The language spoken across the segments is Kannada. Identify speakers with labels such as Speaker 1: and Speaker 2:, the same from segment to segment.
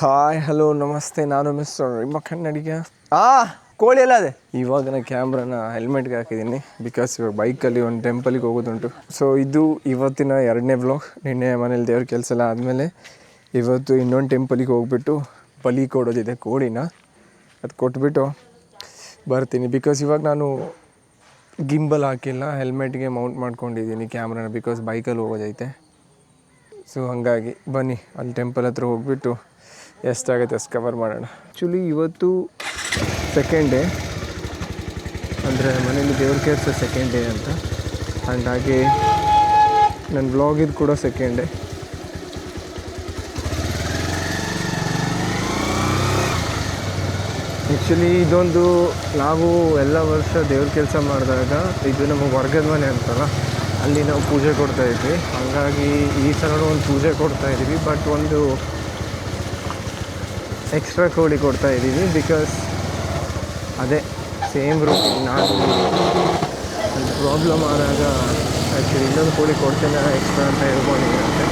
Speaker 1: ಹಾಯ್ ಹಲೋ ನಮಸ್ತೆ, ನಾನು ಮಿಸ್ಟರ್ ನಿಮ್ಮ ಕನ್ನಡಿಗ. ಕೋಳಿ ಎಲ್ಲ ಅದೇ. ಇವಾಗ ನಾನು ಕ್ಯಾಮ್ರಾನ ಹೆಲ್ಮೆಟ್ಗೆ ಹಾಕಿದ್ದೀನಿ ಬಿಕಾಸ್ ಇವಾಗ ಬೈಕಲ್ಲಿ ಒಂದು ಟೆಂಪಲಿಗೆ ಹೋಗೋದುಂಟು. ಸೊ ಇದು ಇವತ್ತಿನ 2ನೇ ವ್ಲಾಗ್. ನಿನ್ನೆ ಮನೇಲಿ ದೇವ್ರ ಕೆಲಸ ಎಲ್ಲ ಆದಮೇಲೆ ಇವತ್ತು ಇನ್ನೊಂದು ಟೆಂಪಲಿಗೆ ಹೋಗ್ಬಿಟ್ಟು ಬಲಿ ಕೊಡೋದಿದೆ ಕೋಳಿನ. ಅದು ಕೊಟ್ಬಿಟ್ಟು ಬರ್ತೀನಿ. ಬಿಕಾಸ್ ಇವಾಗ ನಾನು ಗಿಂಬಲ್ ಹಾಕಿಲ್ಲ, ಹೆಲ್ಮೆಟ್ಗೆ ಮೌಂಟ್ ಮಾಡ್ಕೊಂಡಿದ್ದೀನಿ ಕ್ಯಾಮ್ರಾನ, ಬಿಕಾಸ್ ಬೈಕಲ್ಲಿ ಹೋಗೋದೈತೆ. ಸೊ ಹಾಗಾಗಿ ಬನ್ನಿ ಅಲ್ಲಿ ಟೆಂಪಲ್ ಹತ್ರ ಹೋಗ್ಬಿಟ್ಟು ಎಷ್ಟಾಗುತ್ತೆ ಅಷ್ಟು ಕವರ್ ಮಾಡೋಣ. ಆ್ಯಕ್ಚುಲಿ ಇವತ್ತು ಸೆಕೆಂಡ್ ಡೇ, ಅಂದರೆ ಮನೇಲಿ ದೇವ್ರ ಕೆಲಸ ಸೆಕೆಂಡ್ ಡೇ ಅಂತ. ಹಾಗಾಗಿ ನನ್ನ ವ್ಲಾಗಿದ್ದು ಕೂಡ ಸೆಕೆಂಡ್ ಡೇ. ಆ್ಯಕ್ಚುಲಿ ಇದೊಂದು ನಾವು ಎಲ್ಲ ವರ್ಷ ದೇವ್ರ ಕೆಲಸ ಮಾಡಿದಾಗ ಇದು ನಮಗೆ ವರ್ಗದ ಮನೆ ಅಂತಲ್ಲ, ಅಲ್ಲಿ ನಾವು ಪೂಜೆ ಕೊಡ್ತಾಯಿದ್ವಿ. ಹಾಗಾಗಿ ಈ ಸಲನೂ ಒಂದು ಪೂಜೆ ಕೊಡ್ತಾಯಿದ್ದೀವಿ, ಬಟ್ ಒಂದು ಎಕ್ಸ್ಟ್ರಾ ಕೋಳಿ ಕೊಡ್ತಾಯಿದ್ದೀವಿ. ಬಿಕಾಸ್ ಅದೇ ಸೇಮ್ ರೂಟೀನ್. ನಾನು ಒಂದು ಪ್ರಾಬ್ಲಮ್ ಆದಾಗ ಆ್ಯಕ್ಚುಲಿ ಇನ್ನೊಂದು ಕೋಳಿ ಕೊಡ್ತೇನೆ ಎಕ್ಸ್ಟ್ರಾ ಅಂತ ಹೇಳ್ಕೊಂಡಿದ್ದಂತೆ.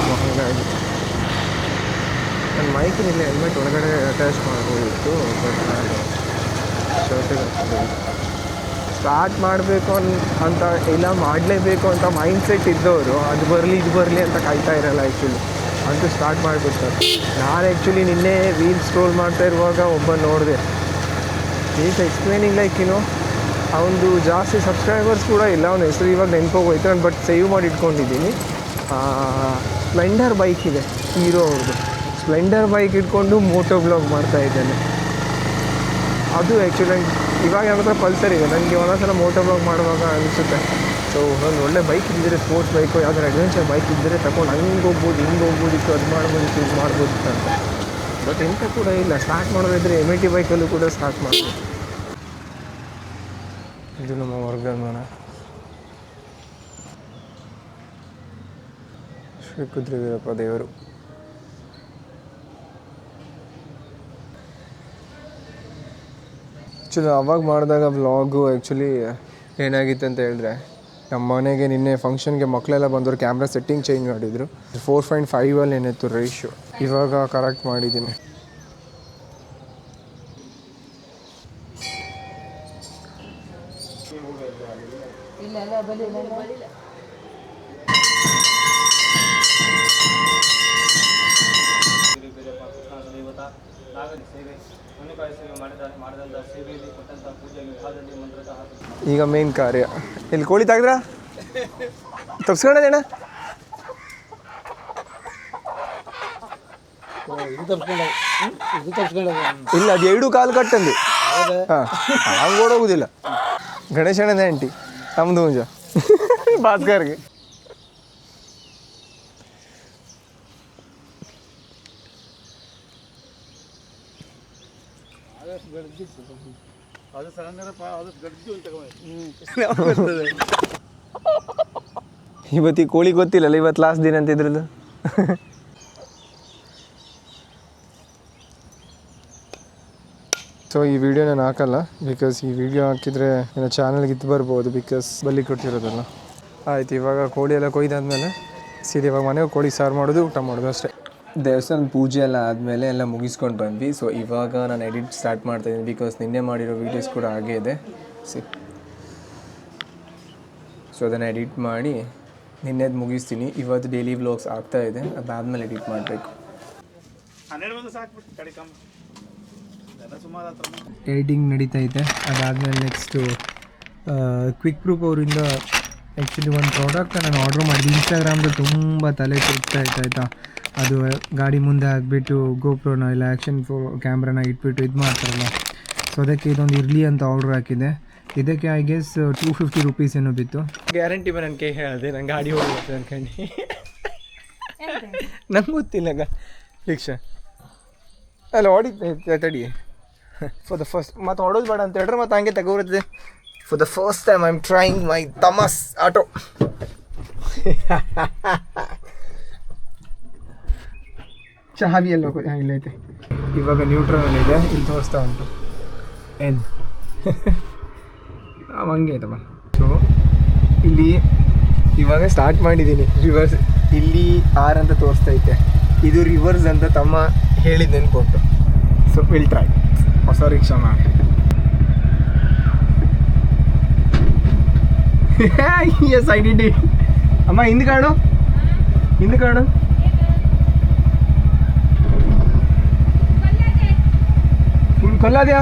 Speaker 1: ಸೊ ಹಾಗಾಗಿ ನನ್ನ ಮೈಕಿನಿಲ್ಲ ಹೆಲ್ಮೆಟ್ ಒಳಗಡೆ ಅಟ್ಯಾಚ್ ಮಾಡ್ಬೋದಿತ್ತು, ಬಟ್ ನಾನು ಶರ್ಟಿಗೆ ಸ್ಟಾರ್ಟ್ ಮಾಡಬೇಕು ಅಂತ ಇಲ್ಲ, ಮಾಡಲೇಬೇಕು ಅಂತ ಮೈಂಡ್ಸೆಟ್ ಇದ್ದವರು ಅದು ಬರಲಿ ಇದು ಬರಲಿ ಅಂತ ಕಾಯ್ತಾ ಇರಲ್ಲ. ಆ್ಯಕ್ಚುಲಿ ಅಂತೂ ಸ್ಟಾರ್ಟ್ ಮಾಡಿಬಿಡ್ತಾರೆ. ನಾನು ಆ್ಯಕ್ಚುಲಿ ನಿನ್ನೆ ರೀಲ್ ಸ್ಕ್ರೋಲ್ ಮಾಡ್ತಾ ಇರುವಾಗ ಒಬ್ಬ ನೋಡಿದೆ, ಈಸ್ ಎಕ್ಸ್ಪ್ಲೇನಿಂಗ್ ಲೈಕ್ ಅವನದು ಜಾಸ್ತಿ ಸಬ್ಸ್ಕ್ರೈಬರ್ಸ್ ಕೂಡ ಇಲ್ಲ, ಅವನ ಹೆಸರು ಇವಾಗ ನೆನಪೋಗೋಯ್ತು ನಾನು, ಬಟ್ ಸೇವ್ ಮಾಡಿ ಇಟ್ಕೊಂಡಿದ್ದೀನಿ. ಸ್ಪ್ಲೆಂಡರ್ ಬೈಕ್ ಇದೆ ಹೀರೋ ಅವ್ರದ್ದು, ಸ್ಪ್ಲೆಂಡರ್ ಬೈಕ್ ಇಟ್ಕೊಂಡು ಮೋಟೋ ಬ್ಲಾಗ್ ಮಾಡ್ತಾಯಿದ್ದಾನೆ. ಅದು ಆ್ಯಕ್ಚುಲಿ ಇವಾಗ ನನ್ನ ಹತ್ರ ಪಲ್ಸರ್ ಇದೆ, ನನಗೆ ಒಂದೊಂದ್ಸಲ ಮೋಟೋ ಬ್ಲಾಗ್ ಮಾಡುವಾಗ ಅನಿಸುತ್ತೆ. ಸೊ ಒಂದು ಒಳ್ಳೆ ಬೈಕ್ ಇದ್ದಿದ್ರೆ, ಸ್ಪೋರ್ಟ್ಸ್ ಬೈಕು ಯಾವ್ದಾರು ಅಡ್ವೆಂಚರ್ ಬೈಕ್ ಇದ್ದರೆ ತಗೊಂಡು ಹಂಗೆ ಹೋಗ್ಬೋದು, ಹಿಂಗೆ ಹೋಗ್ಬೋದಿತ್ತು, ಅದು ಮಾಡ್ಬೋದಿತ್ತು, ಇದು ಮಾಡ್ಬೋದಿತ್ತು ಅಂತ. ಬಟ್ ಎಂತ ಕೂಡ ಇಲ್ಲ. ಸ್ಟಾರ್ಟ್ ಮಾಡೋದಿದ್ರೆ MT ಬೈಕಲ್ಲೂ ಕೂಡ ಸ್ಟಾರ್ಟ್ ಮಾಡ್ಬೋದು. ಇದು ನಮ್ಮ ವರ್ಗದ ಮನೆ, ಶ್ರೀ ಕುದುರೆ ವೀರಪ್ಪ ದೇವರು. ಆ್ಯಕ್ಚುಲಿ ಅವಾಗ ಮಾಡಿದಾಗ ವ್ಲಾಗು ಆ್ಯಕ್ಚುಲಿ ಏನಾಗಿತ್ತು ಅಂತ ಹೇಳಿದ್ರೆ, ನಮ್ಮ ಮನೆಗೆ ನಿನ್ನೆ ಫಂಕ್ಷನ್ಗೆ ಮಕ್ಕಳೆಲ್ಲ ಬಂದವರು ಕ್ಯಾಮ್ರಾ ಸೆಟ್ಟಿಂಗ್ ಚೇಂಜ್ ಮಾಡಿದರು. 4.5 ಏನಿತ್ತು ರೇಷಿಯೋ, ಇವಾಗ ಕರೆಕ್ಟ್ ಮಾಡಿದ್ದೀನಿ. ಈಗ ಮೇನ್ ಕಾರ್ಯ ಇಲ್ಲಿ ಕೋಳಿ ತೆಗೆದ್ರಾ ತಪ್ಸ್ಕೊಂಡೇಣ. ಇಲ್ಲ ಅದು 2 ಕಾಲು ಕಟ್ಟಂದು. ಹಾಂ ಹಂಗೆ ಓಡೋಗುದಿಲ್ಲ. ಗಣೇಶಣ್ಣನೇ ಆಂಟಿ ನಮ್ಮದು ಮುಂಜ ಭಾಸ್ಕರ್ಗೆ. ಇವತ್ತು ಈ ಕೋಳಿ ಗೊತ್ತಿಲ್ಲಲ್ಲ, ಇವತ್ತು ಲಾಸ್ಟ್ ದಿನ ಅಂತ ಇದ್ರದ್ದು. ಸೊ ಈ ವಿಡಿಯೋ ನಾನು ಹಾಕಲ್ಲ, ಬಿಕಾಸ್ ಈ ವಿಡಿಯೋ ಹಾಕಿದರೆ ನನ್ನ ಚಾನಲ್ಗೆ ಇದು ಬರ್ಬೋದು, ಬಿಕಾಸ್ ಬಲಿ ಕೊಟ್ಟಿರೋದಲ್ಲ. ಆಯ್ತು, ಇವಾಗ ಕೋಳಿ ಎಲ್ಲ ಕೊಯ್ದಾದ್ಮೇಲೆ ಸೀದಾ ಇವಾಗ ಮನೆಗೆ ಕೋಳಿ ಸಾರು ಮಾಡೋದು, ಊಟ ಮಾಡೋದು ಅಷ್ಟೇ. ದೇವಸ್ಥಾನದ ಪೂಜೆ ಎಲ್ಲ ಆದಮೇಲೆ ಎಲ್ಲ ಮುಗಿಸ್ಕೊಂಡು ಬಂದ್ವಿ. ಸೊ ಇವಾಗ ನಾನು ಎಡಿಟ್ ಸ್ಟಾರ್ಟ್ ಮಾಡ್ತಾಯಿದ್ದೀನಿ, ಬಿಕಾಸ್ ನಿನ್ನೆ ಮಾಡಿರೋ ವೀಡಿಯೋಸ್ ಕೂಡ ಹಾಗೇ ಇದೆ. ಸೊ ಅದನ್ನು ಎಡಿಟ್ ಮಾಡಿ ನಿನ್ನೆದು ಮುಗಿಸ್ತೀನಿ. ಇವತ್ತು ಡೈಲಿ ವ್ಲಾಗ್ಸ್ ಆಗ್ತಾಯಿದೆ, ಅದಾದಮೇಲೆ ಎಡಿಟ್ ಮಾಡಬೇಕು. ಎಡಿಟಿಂಗ್ ನಡೀತೈತೆ. ಅದಾದಮೇಲೆ ನೆಕ್ಸ್ಟು ಕ್ವಿಕ್ ಪ್ರೂಫ್ ಅವರಿಂದ ಆ್ಯಕ್ಚುಲಿ ಒಂದು ಪ್ರಾಡಕ್ಟ್ ನಾನು ಆರ್ಡ್ರ್ ಮಾಡಿದ್ದೆ. ಇನ್ಸ್ಟಾಗ್ರಾಮ್ದು ತುಂಬ ತಲೆ ತಿರುಗ್ತಾಯಿತ್ತು ಆಯಿತಾ. ಅದು ಗಾಡಿ ಮುಂದೆ ಹಾಕ್ಬಿಟ್ಟು ಗೋಪ್ರೋನ ಇಲ್ಲ ಆ್ಯಕ್ಷನ್ ಕ್ಯಾಮ್ರಾನ ಇಟ್ಬಿಟ್ಟು ಇದು ಮಾಡ್ತಾರಲ್ಲ. ಸೊ ಅದಕ್ಕೆ ಇದೊಂದು ಇರಲಿ ಅಂತ ಆರ್ಡ್ರ್ ಹಾಕಿದೆ. ಇದಕ್ಕೆ ಐ ಗೆಸ್ 250 ರೂಪೀಸ್ ಏನೋ ಬಿತ್ತು. ಗ್ಯಾರಂಟಿ ಬರ ನನ್ನ ಕೈ ಹೇಳಿದೆ, ನಂಗೆ ಗಾಡಿ ಹೋಗ್ಬೇಕು ಅನ್ಕೊಂಡು. ನಂಗೆ ಗೊತ್ತಿಲ್ಲ ರಿಕ್ಷಾ ಅಲ್ಲ ಹೊಡಿತ ತಡಿ. ಫಾರ್ ದ ಫಸ್ಟ್ ಮತ್ತು ಹೊಡೋದು ಬೇಡ ಅಂತ ಹೇಳ್ರೆ ಮತ್ತು ಹಂಗೆ ತಗೋರ್ತದೆ. For the first time I am trying my ತಮಸ್ ಆಟೋ. ಚಹಾವಿ ಎಲ್ಲ ಇಲ್ಲೈತೆ. ಇವಾಗ ನ್ಯೂಟ್ರಲಲ್ಲಿದೆ, ಇಲ್ಲಿ ತೋರಿಸ್ತಾ ಉಂಟು ಏನು ಹಂಗೆ ಆಯ್ತಮ್ಮ. ಸೊ ಇಲ್ಲಿ ಇವಾಗ ಸ್ಟಾರ್ಟ್ ಮಾಡಿದ್ದೀನಿ ರಿವರ್ಸ್. ಇಲ್ಲಿ R ಅಂತ ತೋರಿಸ್ತೈತೆ, ಇದು ರಿವರ್ಸ್ ಅಂತ ತಮ್ಮ ಹೇಳಿದ್ದು ನೆನ್ಪುಂಟು. ಸೊ ವಿಲ್ ಟ್ರೈ ಹೊಸ ರಿಕ್ಷಾ ಮಾಡಿ. Yes I did it. ಅಮ್ಮ ಹಿಂದೆ ಕಾಣು, ಹಿಂದೆ ಕಾಣು. ಫುಲ್ ಕೊಲ್ಲಾದ್ಯಾ?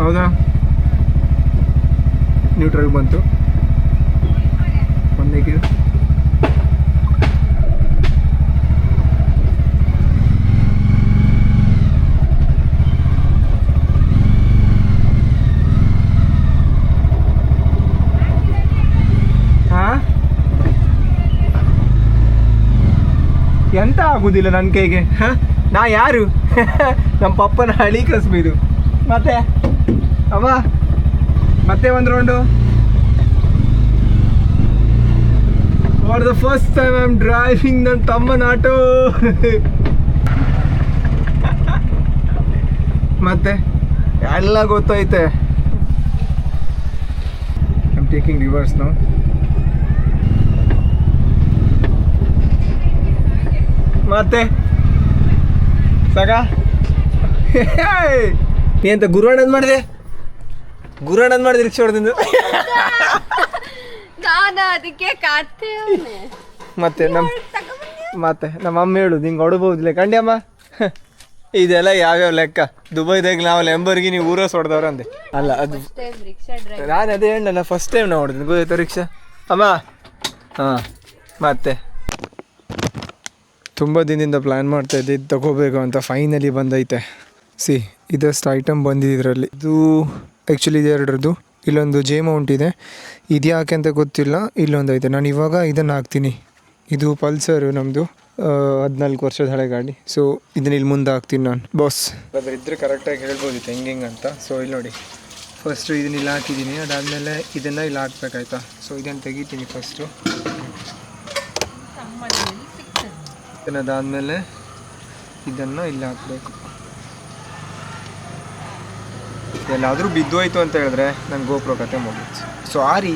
Speaker 1: ಹೌದಾ? ನ್ಯೂಟ್ರಲ್ ಬಂತು. ಒಂದಕ್ಕೆ ಎಂತ ಆಗುದಿಲ್ಲ ನನ್ನ ಕೈಗೆ. ನಾ ಯಾರು? ನಮ್ಮ ಪಪ್ಪನ ಹಳಿ ಕಸ್ಬಿದು. ಮತ್ತೆ ಅಮ್ಮ ಮತ್ತೆ ಒಂದು round. For the first time I am driving ನನ್ನ ತಮ್ಮನ ಆಟೋ. ಮತ್ತೆ ಎಲ್ಲ ಗೊತ್ತೈತೆ. ಐ ಆಮ್ ಟೇಕಿಂಗ್ ರಿವರ್ಸ್ ನಾವು. ಮತ್ತೆ ಸಾಕ ನೀ ಅಂತ ಗುರುವಣ್ಣದ್ ಮಾಡಿದೆ, ಗುರುವಣ್ಣದ್ ಮಾಡಿದೆ ರಿಕ್ಷಾ ಹೊಡೆದಿಂದ. ಮತ್ತೆ ನಮ್ಮ ಅಮ್ಮ ಹೇಳುದು ಹಿಂಗೆ ಹೊಡಬಹುದಿಲ್ಲ ಕಂಡ್ಯಮ್ಮ. ಇದೆಲ್ಲ ಯಾವ್ಯಾವ ಲೆಕ್ಕ? ದುಬೈದಾಗ ನಾವು ಲೆಂಬರ್ಗಿ ನೀವು ಊರಸ್ ಹೊಡೆದವ್ರ ಅಂದೆ. ಅಲ್ಲ ಅದು ನಾನು ಅದೇ ಹೇಳಲ್ಲ, ಫಸ್ಟ್ ಟೈಮ್ ನಾವು ಹೊಡೆದಿನಿ ಗೊತ್ತಾಯ್ತಾ ರಿಕ್ಷಾ ಅಮ್ಮ. ಹಾಂ ಮತ್ತೆ ತುಂಬ ದಿನದಿಂದ ಪ್ಲ್ಯಾನ್ ಮಾಡ್ತಾಯಿದ್ದೆ ಇದು ತಗೋಬೇಕು ಅಂತ. ಫೈನಲಿ ಬಂದೈತೆ. ಸಿ ಇದಷ್ಟು ಐಟಮ್ ಬಂದಿದೆ ಇದರಲ್ಲಿ. ಇದು ಆ್ಯಕ್ಚುಲಿ ಇದು ಎರಡರದ್ದು. ಇಲ್ಲೊಂದು ಜೆ ಮೌಂಟ್ ಇದೆ, ಇದು ಯಾಕೆ ಅಂತ ಗೊತ್ತಿಲ್ಲ. ಇಲ್ಲೊಂದು ಐತೆ. ನಾನು ಇವಾಗ ಇದನ್ನು ಹಾಕ್ತೀನಿ. ಇದು ಪಲ್ಸರು ನಮ್ಮದು 14 ವರ್ಷದ ಹಳೆ ಗಾಡಿ. ಸೊ ಇದನ್ನ ಇಲ್ಲಿ ಮುಂದೆ ಹಾಕ್ತೀನಿ ನಾನು. ಬಾಸ್ ಅದ್ರ ಇದ್ರೆ ಕರೆಕ್ಟಾಗಿ ಹೇಳ್ಬೋದಿತ್ತು ಹೆಂಗೆ ಅಂತ. ಸೊ ಇಲ್ಲಿ ನೋಡಿ, ಫಸ್ಟು ಇದನ್ನ ಇಲ್ಲಿ ಹಾಕಿದ್ದೀನಿ. ಅದಾದಮೇಲೆ ಇದನ್ನು ಇಲ್ಲಿ ಹಾಕ್ಬೇಕಾಯ್ತಾ. ಸೊ ಇದನ್ನು ತೆಗಿತೀನಿ ಫಸ್ಟು. ಅದಾದಮೇಲೆ ಇದನ್ನು ಇಲ್ಲಿ ಹಾಕಬೇಕು. ಎಲ್ಲಾದರೂ ಬಿದ್ದೋಯ್ತು ಅಂತ ಹೇಳಿದ್ರೆ ನನ್ನ ಗೋಪ್ರೋ ಕತೆ ಮುಗಿತು. ಸಾರಿ,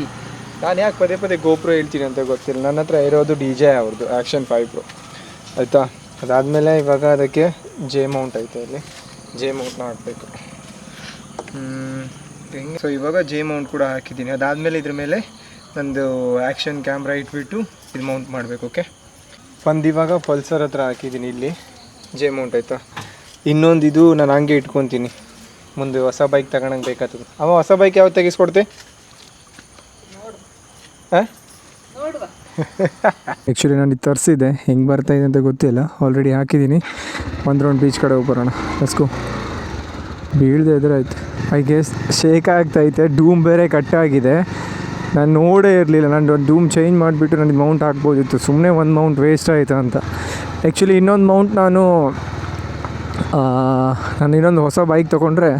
Speaker 1: ನಾನು ಯಾಕೆ ಪದೇ ಪದೇ ಗೋಪ್ರೋ ಹೇಳ್ತೀನಿ ಅಂತ ಗೊತ್ತಿಲ್ಲ. ನನ್ನ ಹತ್ರ ಇರೋದು DJI ಅವ್ರದ್ದು ಆ್ಯಕ್ಷನ್ 5 Pro ಆಯಿತಾ. ಅದಾದಮೇಲೆ ಇವಾಗ ಅದಕ್ಕೆ ಜೆ ಮೌಂಟ್ ಐತೆ, ಇಲ್ಲಿ ಜೆ ಮೌಂಟ್ನ ಹಾಕಬೇಕು. ಸೊ ಇವಾಗ ಜೆ ಮೌಂಟ್ ಕೂಡ ಹಾಕಿದ್ದೀನಿ. ಅದಾದಮೇಲೆ ಇದ್ರ ಮೇಲೆ ನಂದು ಆ್ಯಕ್ಷನ್ ಕ್ಯಾಮ್ರಾ ಇಟ್ಬಿಟ್ಟು ಇದು ಮೌಂಟ್ ಮಾಡಬೇಕು. ಓಕೆ, ಒಂದು ಇವಾಗ ಪಲ್ಸರ್ ಹತ್ರ ಹಾಕಿದ್ದೀನಿ, ಇಲ್ಲಿ ಜೆ ಮೌಂಟ್ ಆಯಿತಾ. ಇನ್ನೊಂದು ಇದು ನಾನು ಹಂಗೆ ಇಟ್ಕೊತೀನಿ, ಮುಂದೆ ಹೊಸ ಬೈಕ್ ತಗೊಳಂಗೆ ಬೇಕಾಗ್ತದೆ. ಅವ ಹೊಸ ಬೈಕ್ ಯಾವತ್ತು ತೆಗಿಸ್ಕೊಡ್ತೆ? ಹಾಂ ಆ್ಯಕ್ಚುಲಿ ನಾನು ಇದು ತರಿಸಿದ್ದೆ, ಹೆಂಗೆ ಬರ್ತಾಯಿದೆ ಅಂತ ಗೊತ್ತಿಲ್ಲ. ಆಲ್ರೆಡಿ ಹಾಕಿದ್ದೀನಿ. ಒಂದು ರೌಂಡ್ ಬೀಚ್ ಕಡೆ ಹೋಗಿ ಬರೋಣ. ಲೆಟ್ಸ್ ಬೀಳದೆ ಇದ್ರೆ ಆಯ್ತು. ಐ ಗೆಸ್ ಶೇಕ್ ಆಗ್ತೈತೆ. ಡೂಮ್ ಬೇರೆ ಕಟ್ಟಾಗಿದೆ. ನಾನು ನೋಡೇ ಇರಲಿಲ್ಲ. ನಾನು ಡೂಮ್ ಚೇಂಜ್ ಮಾಡಿಬಿಟ್ಟು ನನಗೆ ಮೌಂಟ್ ಹಾಕ್ಬೋದಿತ್ತು. ಸುಮ್ಮನೆ ಒಂದು ಮೌಂಟ್ ವೇಸ್ಟ್ ಆಯಿತು ಅಂತ. ಆ್ಯಕ್ಚುಲಿ ಇನ್ನೊಂದು ಮೌಂಟ್ ನಾನು ಇನ್ನೊಂದು ಹೊಸ ಬೈಕ್ ತೊಗೊಂಡ್ರೆ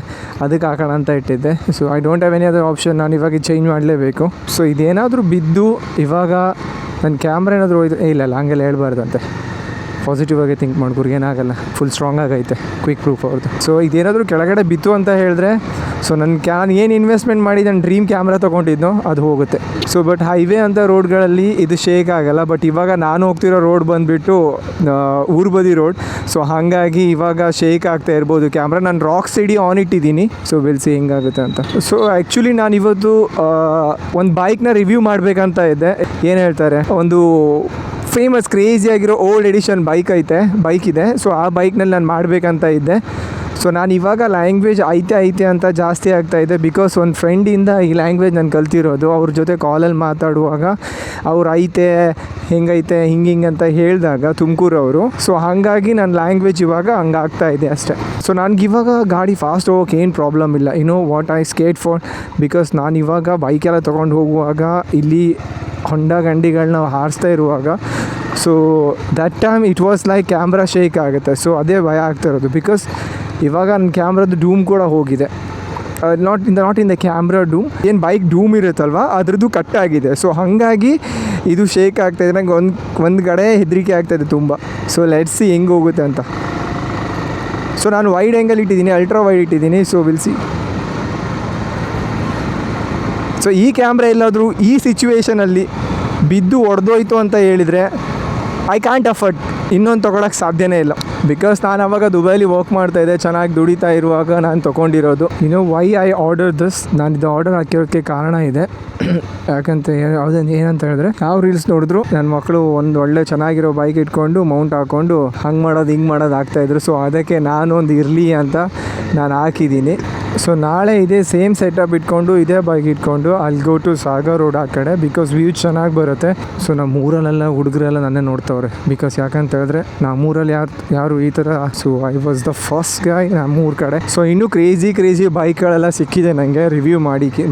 Speaker 1: ಅದಕ್ಕೆ ಹಾಕೋಣ ಅಂತ ಇಟ್ಟಿದ್ದೆ. So I don't have any other option. ನಾನು ಇವಾಗ ಚೇಂಜ್ ಮಾಡಲೇಬೇಕು. ಸೊ ಇದೇನಾದರೂ ಬಿದ್ದು ಇವಾಗ ನನ್ನ ಕ್ಯಾಮ್ರಾ ಏನಾದರೂ ಹೋಯ್ತು, ಇಲ್ಲ ಹಂಗೆಲ್ಲ ಹೇಳ್ಬಾರ್ದಂತೆ. ಪಾಸಿಟಿವ್ ಆಗಿ ಥಿಂಕ್ ಮಾಡ್ಕೊರಿ, ಏನಾಗಲ್ಲ. ಫುಲ್ ಸ್ಟ್ರಾಂಗ್ ಆಗೈತೆ, ಕ್ವಿಕ್ ಪ್ರೂಫ್ ಅವ್ರದ್ದು. ಸೊ ಇದೇನಾದರೂ ಕೆಳಗಡೆ ಬಿತ್ತು ಅಂತ ಹೇಳಿದ್ರೆ, ಸೊ ನಾನು ಏನು ಇನ್ವೆಸ್ಟ್ಮೆಂಟ್ ಮಾಡಿ ನನ್ನ ಡ್ರೀಮ್ ಕ್ಯಾಮ್ರಾ ತೊಗೊಂಡಿದ್ನೋ ಅದು ಹೋಗುತ್ತೆ. ಸೊ ಬಟ್ ಹೈವೇ ಅಂತ ರೋಡ್ಗಳಲ್ಲಿ ಇದು ಶೇಕ್ ಆಗಲ್ಲ. ಬಟ್ ಇವಾಗ ನಾನು ಹೋಗ್ತಿರೋ ರೋಡ್ ಬಂದುಬಿಟ್ಟು ಊರು ಬದಿ ರೋಡ್. ಸೊ ಹಾಗಾಗಿ ಇವಾಗ ಶೇಕ್ ಆಗ್ತಾ ಇರ್ಬೋದು ಕ್ಯಾಮ್ರಾ. ನಾನು ರಾಕ್ ಸ್ಟಡಿ ಆನ್ ಇಟ್ಟಿದ್ದೀನಿ. ಸೊ ವಿಲ್ಸಿ ಹೆಂಗಾಗುತ್ತೆ ಅಂತ. ಸೊ ಆ್ಯಕ್ಚುಲಿ ನಾನು ಇವತ್ತು ಒಂದು ಬೈಕ್ನ ರಿವ್ಯೂ ಮಾಡಬೇಕಂತ ಇದ್ದೆ. ಏನು ಹೇಳ್ತಾರೆ, ಒಂದು ಫೇಮಸ್ ಕ್ರೇಜಿಯಾಗಿರೋ ಓಲ್ಡ್ ಎಡಿಷನ್ ಬೈಕ್ ಇದೆ. ಸೊ ಆ ಬೈಕ್ನಲ್ಲಿ ನಾನು ಮಾಡಬೇಕಂತ ಇದ್ದೆ. ಸೊ ನಾನು ಇವಾಗ ಲ್ಯಾಂಗ್ವೇಜ್ ಐತೆ ಅಂತ ಜಾಸ್ತಿ ಆಗ್ತಾಯಿದೆ. ಬಿಕಾಸ್ ಒಂದು ಫ್ರೆಂಡಿಂದ ಈ ಲ್ಯಾಂಗ್ವೇಜ್ ನಾನು ಕಲ್ತಿರೋದು. ಅವ್ರ ಜೊತೆ ಕಾಲಲ್ಲಿ ಮಾತಾಡುವಾಗ ಅವ್ರು ಹೆಂಗೈತೆ ಹಿಂಗೆ ಅಂತ ಹೇಳಿದಾಗ ತುಮಕೂರವರು. ಸೊ ಹಾಗಾಗಿ ನನ್ನ ಲ್ಯಾಂಗ್ವೇಜ್ ಇವಾಗ ಹಂಗೆ ಆಗ್ತಾಯಿದೆ ಅಷ್ಟೇ. ಸೊ ನನಗಿವಾಗ ಗಾಡಿ ಫಾಸ್ಟ್ ಹೋಗೋಕೆ ಏನು ಪ್ರಾಬ್ಲಮ್ ಇಲ್ಲ. What I skate for, because ನಾನು ಇವಾಗ ಬೈಕೆಲ್ಲ ತೊಗೊಂಡು ಹೋಗುವಾಗ ಇಲ್ಲಿ ಹೊಂಡ ಗಂಡಿಗಳನ್ನ ಹಾರಿಸ್ತಾ ಇರುವಾಗ, so that time it was like camera shake ಆಗುತ್ತೆ. ಸೊ ಅದೇ ಭಯ ಆಗ್ತಾ ಇರೋದು. ಬಿಕಾಸ್ ಇವಾಗ ನನ್ನ ಕ್ಯಾಮ್ರಾದು ಡೂಮ್ ಕೂಡ ಹೋಗಿದೆ. ನಾಟ್ ಇನ್ ದ ಕ್ಯಾಮ್ರಾ ಡೂಮ್, ಏನು ಬೈಕ್ ಡೂಮ್ ಇರುತ್ತಲ್ವ ಅದ್ರದ್ದು ಕಟ್ಟಾಗಿದೆ. ಸೊ ಹಾಗಾಗಿ ಇದು ಶೇಕ್ ಆಗ್ತಾಯಿದೆ. ನಂಗೆ ಒಂದು ಕಡೆ ಹೆದರಿಕೆ ಆಗ್ತಾಯಿದೆ ತುಂಬ. ಸೊ ಲೆಟ್ಸ್ ಸಿ ಹೆಂಗೆ ಹೋಗುತ್ತೆ ಅಂತ. ಸೊ ನಾನು ವೈಡ್ ಆ್ಯಂಗಲ್ ಇಟ್ಟಿದ್ದೀನಿ, ಅಲ್ಟ್ರಾ ವೈಡ್ ಇಟ್ಟಿದ್ದೀನಿ. So will see. ಸೊ ಈ ಕ್ಯಾಮ್ರಾ ಎಲ್ಲಾದರೂ ಈ ಸಿಚುವೇಷನಲ್ಲಿ ಬಿದ್ದು ಒಡೆದೋಯ್ತು ಅಂತ ಹೇಳಿದರೆ ಐ ಕ್ಯಾಂಟ್ ಅಫರ್ಡ್ ಇನ್ನೊಂದು ತೊಗೊಳಕ್ಕೆ ಸಾಧ್ಯನೇ ಇಲ್ಲ. ಬಿಕಾಸ್ ನಾನು ಅವಾಗ ದುಬೈಲಿ ವರ್ಕ್ ಮಾಡ್ತಾಯಿದ್ದೆ, ಚೆನ್ನಾಗಿ ದುಡಿತಾ ಇರುವಾಗ ನಾನು ತೊಗೊಂಡಿರೋದು. ವೈ ಐ ಆರ್ಡರ್ ದಿಸ್, ನಾನು ಇದು ಆರ್ಡರ್ ಹಾಕಿರೋಕ್ಕೆ ಕಾರಣ ಇದೆ. ಯಾಕಂತ ಏನಂತ ಹೇಳಿದ್ರೆ, ಯಾವ ರೀಲ್ಸ್ ನೋಡಿದ್ರು ನನ್ನ ಮಕ್ಕಳು ಒಂದು ಒಳ್ಳೆ ಚೆನ್ನಾಗಿರೋ ಬೈಕ್ ಇಟ್ಕೊಂಡು ಮೌಂಟ್ ಹಾಕ್ಕೊಂಡು ಹಂಗೆ ಮಾಡೋದು ಹಿಂಗೆ ಮಾಡೋದು ಆಗ್ತಾಯಿದ್ರು. ಸೊ ಅದಕ್ಕೆ ನಾನು ಒಂದು ಇರಲಿ ಅಂತ ನಾನು ಹಾಕಿದ್ದೀನಿ. ಸೊ ನಾಳೆ ಇದೇ ಸೇಮ್ ಸೆಟಪ್ ಇಟ್ಕೊಂಡು ಇದೇ ಬೈಕ್ ಇಟ್ಕೊಂಡು ಅಲ್ಲಿ ಗೋ ಟು ಸಾಗರ್ ರೋಡ್ ಆ ಕಡೆ, ಬಿಕಾಸ್ ವ್ಯೂ ಚೆನ್ನಾಗಿ ಬರುತ್ತೆ. ಸೊ ನಮ್ಮ ಊರಲ್ಲೆಲ್ಲ ಹುಡುಗರೆಲ್ಲ ನನ್ನೇ ನೋಡ್ತವ್ರೆ. ಬಿಕಾಸ್ ಯಾಕಂತ ಹೇಳಿದ್ರೆ ನಮ್ಮೂರಲ್ಲಿ ಯಾರು ಈ ಥರ, so I was the first guy ನಮ್ಮೂರ ಕಡೆ. ಸೊ ಇನ್ನೂ ಕ್ರೇಜಿ ಬೈಕ್ಗಳೆಲ್ಲ ಸಿಕ್ಕಿದೆ ನನಗೆ, ರಿವ್ಯೂ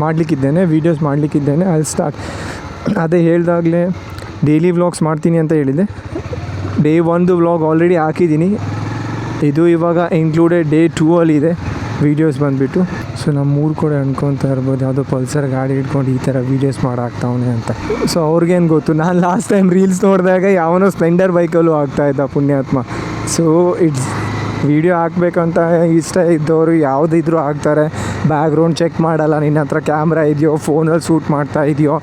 Speaker 1: ಮಾಡಲಿಕ್ಕಿದ್ದೇನೆ, ವೀಡಿಯೋಸ್ ಮಾಡಲಿಕ್ಕಿದ್ದೇನೆ. ಅಲ್ಲಿ ಸ್ಟಾರ್ಟ್ ಅದೇ ಹೇಳ್ದಾಗಲೇ ಡೈಲಿ ವ್ಲಾಗ್ಸ್ ಮಾಡ್ತೀನಿ ಅಂತ ಹೇಳಿದ್ದೆ. ಡೇ 1 ವ್ಲಾಗ್ ಆಲ್ರೆಡಿ ಹಾಕಿದ್ದೀನಿ. ಇದು ಇವಾಗ ಇನ್ಕ್ಲೂಡೆಡ್ ಡೇ 2 ಅಲ್ಲಿ ಇದೆ ವೀಡಿಯೋಸ್ ಬಂದುಬಿಟ್ಟು. ಸೊ ನಮ್ಮೂರು ಕೂಡ ಅನ್ಕೊತಾ ಇರ್ಬೋದು, ಯಾವುದೋ ಪಲ್ಸರ್ ಗಾಡಿ ಇಟ್ಕೊಂಡು ಈ ಥರ ವೀಡಿಯೋಸ್ ಮಾಡಾಕ್ತಾವನೆ ಅಂತ. ಸೊ ಅವ್ರಿಗೇನು ಗೊತ್ತು, ನಾನು ಲಾಸ್ಟ್ ಟೈಮ್ ರೀಲ್ಸ್ ನೋಡಿದಾಗ ಯಾವನೋ ಸ್ಪ್ಲೆಂಡರ್ ಬೈಕಲ್ಲೂ ಆಗ್ತಾಯಿದ್ದ ಪುಣ್ಯಾತ್ಮ. ಸೊ ಇಟ್ಸ್ ವೀಡಿಯೋ ಹಾಕ್ಬೇಕಂತ ಇಷ್ಟ ಇದ್ದವರು ಯಾವುದಿದ್ರೂ ಹಾಕ್ತಾರೆ. ಬ್ಯಾಕ್ಗ್ರೌಂಡ್ ಚೆಕ್ ಮಾಡಲ್ಲ, ನಿನ್ನ ಹತ್ರ ಕ್ಯಾಮ್ರಾ ಇದೆಯೋ, ಫೋನಲ್ಲಿ ಶೂಟ್ ಮಾಡ್ತಾ ಇದೆಯೋ,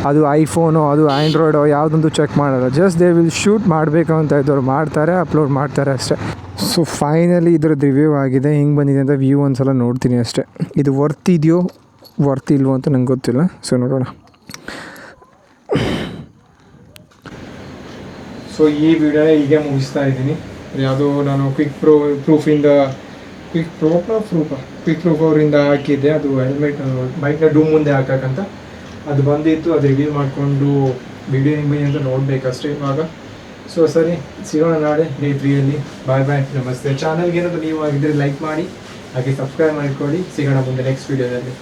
Speaker 1: ಅದು ಐಫೋನೋ ಅದು ಆ್ಯಂಡ್ರಾಯ್ಡೋ ಯಾವುದೊಂದು ಚೆಕ್ ಮಾಡಲ್ಲ. ಜಸ್ಟ್ ದೇ ವಿಲ್ ಶೂಟ್ ಮಾಡಬೇಕು ಅಂತ ಇದ್ದವ್ರು ಮಾಡ್ತಾರೆ, ಅಪ್ಲೋಡ್ ಮಾಡ್ತಾರೆ ಅಷ್ಟೇ. ಸೊ ಫೈನಲಿ ಇದ್ರದ್ದು ರಿವ್ಯೂ ಆಗಿದೆ, ಹೆಂಗೆ ಬಂದಿದೆ ಅಂತ ವ್ಯೂ ಒಂದು ಸಲ ನೋಡ್ತೀನಿ ಅಷ್ಟೇ. ಇದು ವರ್ತ್ ಇದೆಯೋ ವರ್ತ್ ಇಲ್ವೋ ಅಂತ ನಂಗೆ ಗೊತ್ತಿಲ್ಲ. ಸೊ ನೋಡೋಣ. ಸೊ ಈ ವಿಡಿಯೋನ ಹೀಗೆ ಮುಗಿಸ್ತಾ ಇದ್ದೀನಿ. ಯಾವುದೋ ನಾನು ಕ್ವಿಕ್ ಪ್ರೂಫ್ ಅವರಿಂದ ಹಾಕಿದ್ದೆ, ಅದು ಹೆಲ್ಮೆಟ್ ಬೈಕ್ನ ಡೂಮ್ ಮುಂದೆ ಹಾಕಕ್ಕಂತ ಅದು ಬಂದಿತ್ತು. ಅದು ರಿವ್ಯೂ ಮಾಡಿಕೊಂಡು ವಿಡಿಯೋ ಹೆಂಗೆ ಬಂದಿದೆ ಅಂತ ನೋಡಬೇಕಷ್ಟೇ ಇವಾಗ. ಸೊ ಸರಿ, ಸಿಗೋಣ ನಾಳೆ ಡೇ 3 ಬಾಯ್, ನಮಸ್ತೆ. ಚಾನಲ್ಗೆ ಏನಾದರೂ ನೀವು ಆಗಿದ್ದರೆ ಲೈಕ್ ಮಾಡಿ, ಹಾಗೆ ಸಬ್ಸ್ಕ್ರೈಬ್ ಮಾಡಿಕೊಳ್ಳಿ. ಸಿಗೋಣ ಮುಂದೆ ನೆಕ್ಸ್ಟ್ ವೀಡಿಯೋದಲ್ಲಿ.